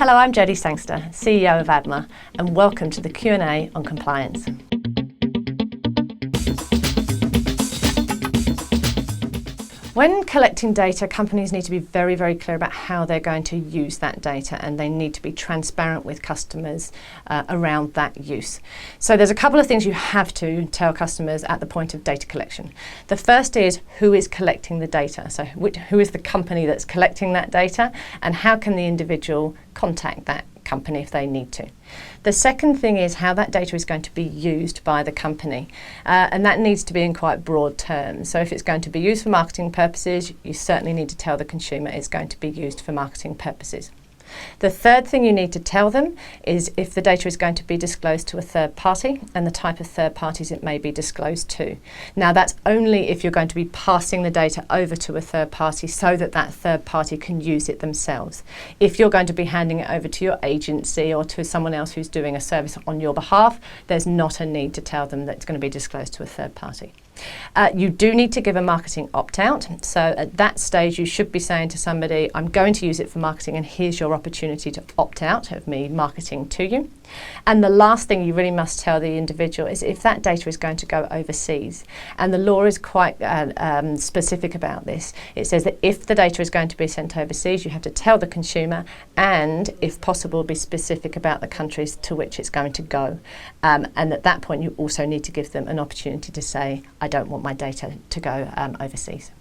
Hello, I'm Jodie Sangster, CEO of ADMA, and welcome to the Q&A on compliance. When collecting data, companies need to be very, very clear about how they're going to use that data, and they need to be transparent with customers around that use. So there's a couple of things you have to tell customers at the point of data collection. The first is who is collecting the data. So who is the company that's collecting that data, and how can the individual contact that company if they need to. The second thing is how that data is going to be used by the company, and that needs to be in quite broad terms. So if it's going to be used for marketing purposes, you certainly need to tell the consumer it's going to be used for marketing purposes. The third thing you need to tell them is if the data is going to be disclosed to a third party and the type of third parties it may be disclosed to. Now that's only if you're going to be passing the data over to a third party so that that third party can use it themselves. If you're going to be handing it over to your agency or to someone else who's doing a service on your behalf, there's not a need to tell them that it's going to be disclosed to a third party. You do need to give a marketing opt-out. So at that stage you should be saying to somebody, I'm going to use it for marketing and here's your opportunity to opt out of me marketing to you. And the last thing you really must tell the individual is if that data is going to go overseas. And the law is quite specific about this. It says that if the data is going to be sent overseas, you have to tell the consumer and, if possible, be specific about the countries to which it's going to go. And at that point, you also need to give them an opportunity to say, I don't want my data to go overseas.